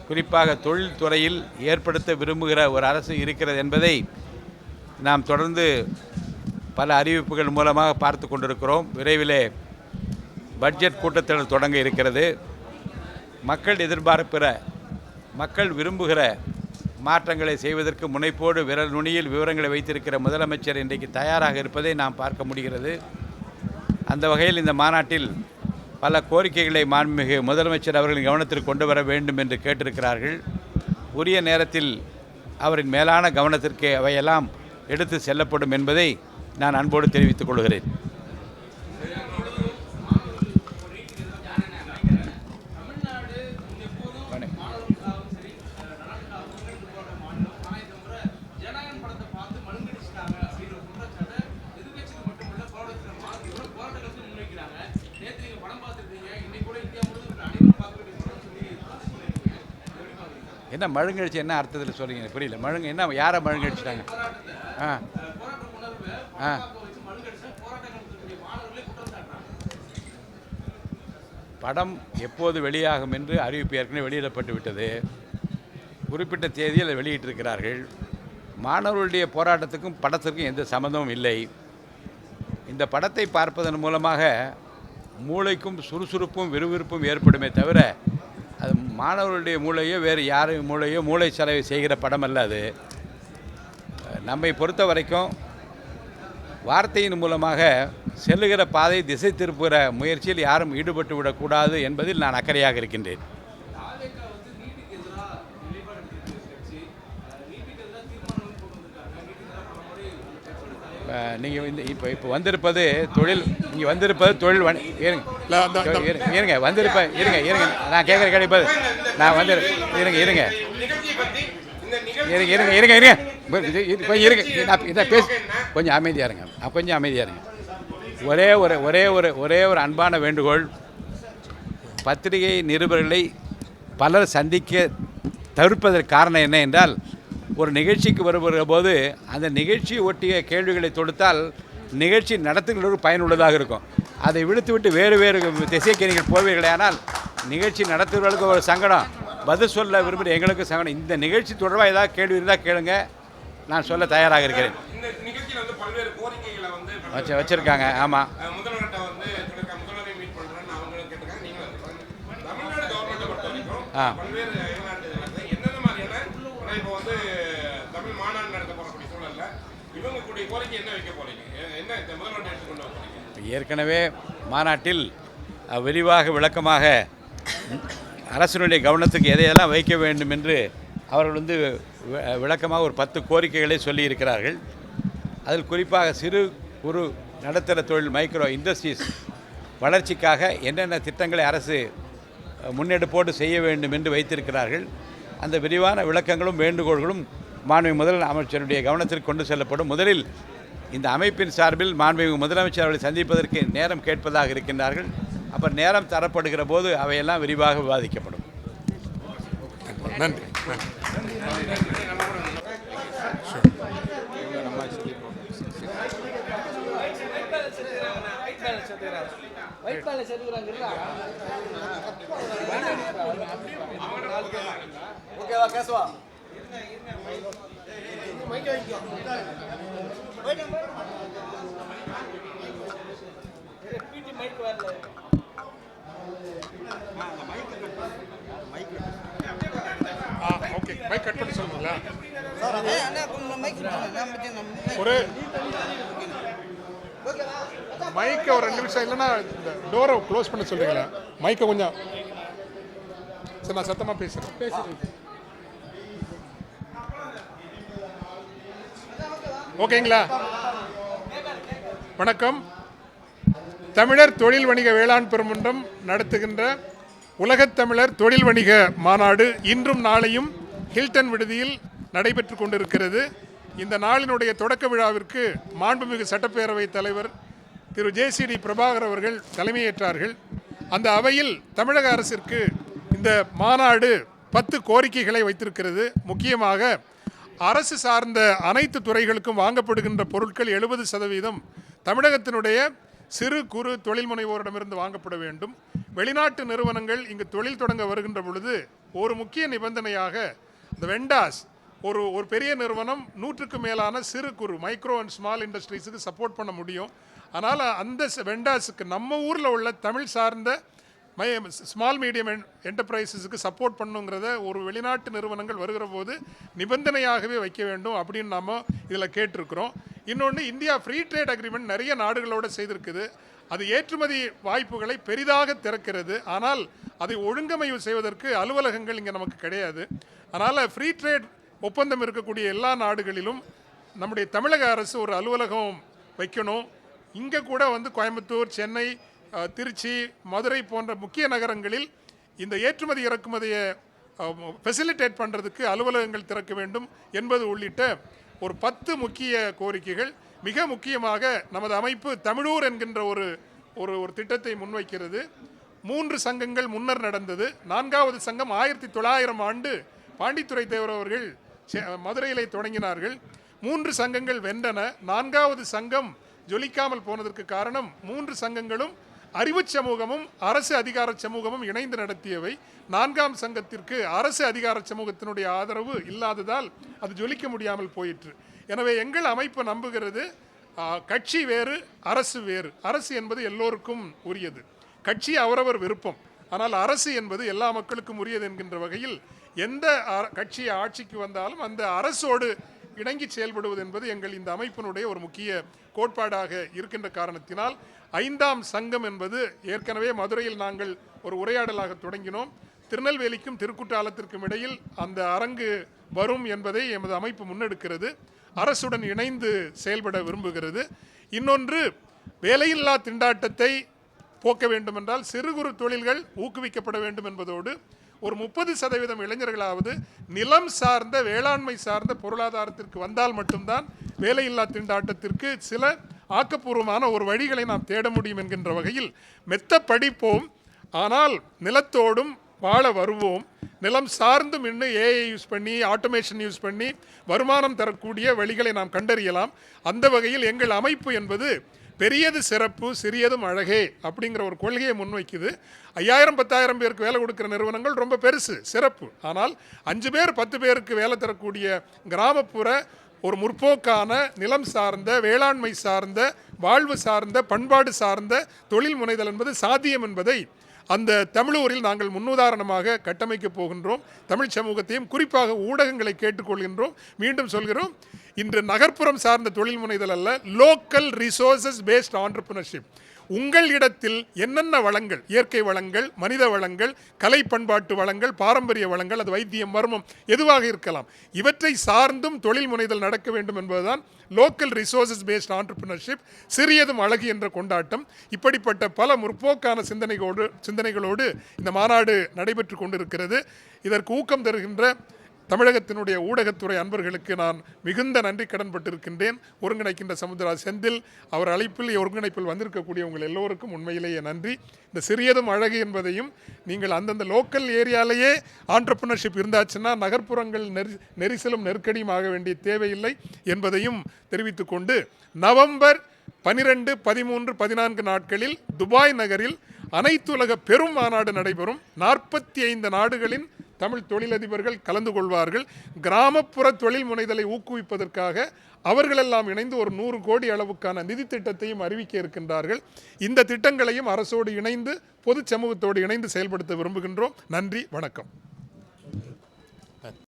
குறிப்பாக தொழில்துறையில் ஏற்படுத்த விரும்புகிற ஒரு அரசு இருக்கிறது என்பதை நாம் தொடர்ந்து பல அறிவிப்புகள் மூலமாக பார்த்து கொண்டிருக்கிறோம். விரைவிலே பட்ஜெட் கூட்டத்தொடர் தொடங்க இருக்கிறது. மக்கள் எதிர்பார்க்கிற, மக்கள் விரும்புகிற மாற்றங்களை செய்வதற்கு முனைப்போடு விரல் நுனியில் விவரங்களை வைத்திருக்கிற முதலமைச்சர் இன்றைக்கு தயாராக இருப்பதை நாம் பார்க்க முடிகிறது. அந்த வகையில் இந்த மாநாட்டில் பல கோரிக்கைகளை மாண்புமிகு முதலமைச்சர் அவர்களின் கவனத்திற்கு கொண்டு வர வேண்டும் என்று கேட்டிருக்கிறார்கள். உரிய நேரத்தில் அவரின் மேலான கவனத்திற்கு அவையெல்லாம் எடுத்து செல்லப்படும் என்பதை நான் அன்போடு தெரிவித்துக் கொள்கிறேன். என்ன மழுங்கடிச்சு என்ன அர்த்தத்தில் சொல்கிறீங்க? புரியல. மழுங்க என்ன, யாரை மழுங்கடிச்சிட்டாங்க? படம் எப்போது வெளியாகும் என்று அறிவிப்பு ஏற்கனவே வெளியிடப்பட்டு விட்டது. குறிப்பிட்ட தேதியில் வெளியிட்டிருக்கிறார்கள். மாணவர்களுடைய போராட்டத்துக்கும் படத்திற்கும் எந்த சம்மந்தமும் இல்லை. இந்த படத்தை பார்ப்பதன் மூலமாக மூளைக்கும் சுறுசுறுப்பும் விறுவிறுப்பும் ஏற்படுமே தவிர அது மாணவர்களுடைய மூளையோ வேறு யாரும் மூளையோ மூளை செலவை செய்கிற படம் அல்ல. அது நம்மை பொறுத்த வரைக்கும் வார்த்தையின் மூலமாக செல்லுகிற பாதை திசை திருப்புகிற முயற்சியில் யாரும் ஈடுபட்டு விடக்கூடாது என்பதில் நான் அக்கறையாக இருக்கின்றேன். நீங்கள் இப்போ வந்திருப்பது தொழில், நீங்கள் வந்திருப்பது தொழில் இருங்க வந்திருப்பேன் இருங்க நான் கேட்குற கிடைப்பது நான் வந்து இருங்க இதை பேசி கொஞ்சம் அமைதியாக இருங்க. ஒரே ஒரு அன்பான வேண்டுகோள். பத்திரிகை நிருபர்களை பலர் சந்திக்க தவிர்ப்பதற்கு காரணம் என்ன என்றால், ஒரு நிகழ்ச்சிக்கு வருகிற போது அந்த நிகழ்ச்சியை ஒட்டிய கேள்விகளை தொடுத்தால் நிகழ்ச்சி நடத்துகிறவர்களுக்கு பயனுள்ளதாக இருக்கும். அதை விடுத்துவிட்டு வேறு திசைக்கு நீங்கள் போவீர்களே, ஆனால் நிகழ்ச்சி நடத்துகிறவர்களுக்கு ஒரு சங்கடம், பதில் சொல்ல விரும்புகிற எங்களுக்கு சங்கடம். இந்த நிகழ்ச்சி தொடர்பாக ஏதாவது கேள்வி இருந்தால் கேளுங்க, நான் சொல்ல தயாராக இருக்கிறேன். வச்சுருக்காங்க. ஆமாம், ஏற்கனவே மாநாட்டில் விரிவாக விளக்கமாக அரசினுடைய கவனத்துக்கு எதையெல்லாம் வைக்க வேண்டும் என்று அவர்கள் விளக்கமாக ஒரு 10 கோரிக்கைகளை சொல்லியிருக்கிறார்கள். அதில் குறிப்பாக சிறு குறு நடுத்தர தொழில் மைக்ரோ இண்டஸ்ட்ரீஸ் வளர்ச்சிக்காக என்னென்ன திட்டங்களை அரசு முன்னெடுப்போடு செய்ய வேண்டும் என்று வைத்திருக்கிறார்கள். அந்த விரிவான விளக்கங்களும் வேண்டுகோள்களும் மாண்புமிகு முதலமைச்சருடைய கவனத்திற்கு கொண்டு செல்லப்படும். முதலில் இந்த அமைப்பின் சார்பில் மாண்புமிகு முதலமைச்சர் அவர்களை சந்திப்பதற்கு நேரம் கேட்பதாக இருக்கின்றார்கள். அப்போ நேரம் தரப்படுகிற போது அவையெல்லாம் விரிவாக விவாதிக்கப்படும். நன்றி. ஒரு மைக்கை ஒரு 2 நிமிஷம் இல்லைன்னா இந்த டோரை க்ளோஸ் பண்ண சொல்றீங்களா? மைக்கை கொஞ்சம் சரி, நான் சத்தமாக பேசுகிறேன். ஓகேங்களா? வணக்கம். தமிழர் தொழில் வணிக வேளாண் பெருமன்றம் நடத்துகின்ற உலகத்தமிழர் தொழில் வணிக மாநாடு இன்றும் நாளையும் ஹில்டன் விடுதியில் நடைபெற்று கொண்டிருக்கிறது. இந்த நாளினுடைய தொடக்க விழாவிற்கு மாண்புமிகு சட்டப்பேரவை தலைவர் திரு ஜேசிடி பிரபாகர் அவர்கள் தலைமையேற்றார்கள். அந்த அவையில் தமிழக அரசிற்கு இந்த மாநாடு 10 கோரிக்கைகளை வைத்திருக்கிறது. முக்கியமாக அரசு சார்ந்த அனைத்து துறைகளுக்கும் வாங்கப்படுகின்ற பொருட்கள் 70% தமிழகத்தினுடைய சிறு குறு தொழில் முனைவோரிடமிருந்து வாங்கப்பட வேண்டும். வெளிநாட்டு நிறுவனங்கள் இங்கு தொழில் தொடங்க வருகின்ற பொழுது ஒரு முக்கிய நிபந்தனையாக இந்த வெண்டாஸ் ஒரு பெரிய நிறுவனம் 100க்கு மேலான சிறு குறு மைக்ரோ அண்ட் ஸ்மால் இண்டஸ்ட்ரீஸுக்கு சப்போர்ட் பண்ண முடியும். ஆனால் அந்த வெண்டாஸுக்கு நம்ம ஊரில் உள்ள தமிழ் சார்ந்த ஸ்மால் மீடியம் என்டர்பிரைசஸுக்கு சப்போர்ட் பண்ணுங்கிறத ஒரு வெளிநாட்டு நிறுவனங்கள் வருகிற போது நிபந்தனையாகவே வைக்க வேண்டும் அப்படின்னு நாம் இதில் கேட்டிருக்கிறோம். இன்னொன்று, இந்தியா ஃப்ரீ ட்ரேட் அக்ரிமெண்ட் நிறைய நாடுகளோடு செய்திருக்குது. அது ஏற்றுமதி வாய்ப்புகளை பெரிதாக திறக்கிறது. ஆனால் அதை ஒழுங்கமைவு செய்வதற்கு அலுவலகங்கள் இங்கே நமக்கு கிடையாது. அதனால் ஃப்ரீ ட்ரேட் ஒப்பந்தம் இருக்கக்கூடிய எல்லா நாடுகளிலும் நம்முடைய தமிழக அரசு ஒரு அலுவலகம் வைக்கணும். இங்கே கூட கோயம்புத்தூர், சென்னை, திருச்சி, மதுரை போன்ற முக்கிய நகரங்களில் இந்த ஏற்றுமதி இறக்குமதியை ஃபெசிலிட்டேட் பண்ணுறதுக்கு அலுவலகங்கள் திறக்க வேண்டும் என்பது உள்ளிட்ட ஒரு 10 முக்கிய கோரிக்கைகள். மிக முக்கியமாக நமது அமைப்பு தமிழூர் என்கின்ற ஒரு திட்டத்தை முன்வைக்கிறது. 3 சங்கங்கள் முன்னர் நடந்தது. 4வது சங்கம் 1900 ஆண்டு பாண்டித்துரை தேவர் அவர்கள் மதுரையிலே தொடங்கினார்கள். 3 சங்கங்கள் வென்றன. 4வது சங்கம் ஜொலிக்காமல் போனதற்கு காரணம் 3 சங்கங்களும் அறிவு சமூகமும் அரசு அதிகார சமூகமும் இணைந்து நடத்தியவை. 4ஆம் சங்கத்திற்கு அரசு அதிகார சமூகத்தினுடைய ஆதரவு இல்லாததால் அது ஜொலிக்க முடியாமல் போயிற்று. எனவே எங்கள் அமைப்பு நம்புகிறது, கட்சி வேறு, அரசு வேறு. அரசு என்பது எல்லோருக்கும் உரியது, கட்சி அவரவர் விருப்பம். ஆனால் அரசு என்பது எல்லா மக்களுக்கும் உரியது என்கின்ற வகையில் எந்த கட்சி ஆட்சிக்கு வந்தாலும் அந்த அரசோடு இணங்கி செயல்படுவது என்பது எங்கள் இந்த அமைப்பினுடைய ஒரு முக்கிய கோட்பாடாக இருக்கின்ற காரணத்தினால் 5ஆம் சங்கம் என்பது ஏற்கனவே மதுரையில் நாங்கள் ஒரு உரையாடலாக தொடங்கினோம். திருநெல்வேலிக்கும் திருக்குற்றாலத்திற்கும் இடையில் அந்த அரங்கு வரும் என்பதை எமது அமைப்பு முன்னெடுக்கிறது. அரசுடன் இணைந்து செயல்பட விரும்புகிறது. இன்னொன்று, வேலையில்லா திண்டாட்டத்தை போக்க வேண்டுமென்றால் சிறு குறு தொழில்கள் ஊக்குவிக்கப்பட வேண்டும் என்பதோடு ஒரு 30% இளைஞர்களாவது நிலம் சார்ந்த வேளாண்மை சார்ந்த பொருளாதாரத்திற்கு வந்தால் மட்டும்தான் வேலையில்லா திண்டாட்டத்திற்கு சில ஆக்கப்பூர்வமான ஒரு வழிகளை நாம் தேட முடியும் என்கின்ற வகையில் மெத்த படிப்போம், ஆனால் நிலத்தோடும் வாழ வருவோம். நிலம் சார்ந்தும் இன்னும் ஏஐ யூஸ் பண்ணி, ஆட்டோமேஷன் யூஸ் பண்ணி வருமானம் தரக்கூடிய வழிகளை நாம் கண்டறியலாம். அந்த வகையில் எங்கள் அமைப்பு என்பது பெரியது சிறப்பு, சிறியதும் அழகே அப்படிங்கிற ஒரு கொள்கையை முன்வைக்குது. 5000-10,000 பேருக்கு வேலை கொடுக்குற நிறுவனங்கள் ரொம்ப பெருசு, சிறப்பு. ஆனால் 5 பேர் 10 பேருக்கு வேலை தரக்கூடிய கிராமப்புற ஒரு முற்போக்கான நிலம் சார்ந்த வேளாண்மை சார்ந்த வாழ்வு சார்ந்த பண்பாடு சார்ந்த தொழில் முனைதல் என்பது சாத்தியம் என்பதை அந்த தமிழூரில் நாங்கள் முன்னுதாரணமாக கட்டமைக்கப் போகின்றோம். தமிழ் சமூகத்தையும் குறிப்பாக ஊடகங்களை கேட்டுக்கொள்கின்றோம். மீண்டும் சொல்கிறோம், இன்று நகர்ப்புறம் சார்ந்த தொழில் முனைதல் அல்ல, லோக்கல் ரிசோர்சஸ் பேஸ்ட் ஆண்டர்பிரினர்ஷிப். உங்கள் இடத்தில் என்னென்ன வளங்கள், இயற்கை வளங்கள், மனித வளங்கள், கலை பண்பாட்டு வளங்கள், பாரம்பரிய வளங்கள், அது வைத்தியம், மர்மம் எதுவாக இருக்கலாம், இவற்றை சார்ந்தும் தொழில் முனைதல் நடக்க வேண்டும் என்பதுதான் லோக்கல் ரிசோர்சஸ் பேஸ்ட் ஆண்டர்பிரினர்ஷிப், சிறியதும் அழகு என்ற கொண்டாட்டம். இப்படிப்பட்ட பல முற்போக்கான சிந்தனைகளோடு இந்த மாநாடு நடைபெற்று கொண்டிருக்கிறது. இதற்கு ஊக்கம் தருகின்ற தமிழகத்தினுடைய ஊடகத்துறை அன்பர்களுக்கு நான் மிகுந்த நன்றி கடன்பட்டிருக்கின்றேன். ஒருங்கிணைக்கின்ற சமுத்திரா செந்தில் அவர் அழைப்பில் ஒருங்கிணைப்பில் வந்திருக்கக்கூடிய உங்கள் எல்லோருக்கும் உண்மையிலேயே நன்றி. இந்த சிறியதும் அழகு என்பதையும் நீங்கள் அந்தந்த லோக்கல் ஏரியாலேயே ஆண்டர்பிரினர்ஷிப் இருந்தாச்சுன்னா நகர்ப்புறங்கள் நெரிசலும் நெருக்கடியும் ஆக வேண்டிய தேவையில்லை என்பதையும் தெரிவித்துக்கொண்டு, நவம்பர் 12, 13, 14 நாட்களில் துபாய் நகரில் அனைத்துலக பெரும் மாநாடு நடைபெறும். 45 நாடுகளின் தமிழ் தொழிலதிபர்கள் கலந்து கொள்வார்கள். கிராமப்புற தொழில் முனைதலை ஊக்குவிப்பதற்காக அவர்களெல்லாம் இணைந்து ஒரு 100 கோடி அளவுக்கான நிதி திட்டத்தையும் அறிவிக்க இருக்கின்றார்கள். இந்த திட்டங்களையும் அரசோடு இணைந்து பொது சமூகத்தோடு இணைந்து செயல்படுத்த விரும்புகின்றோம். நன்றி, வணக்கம்.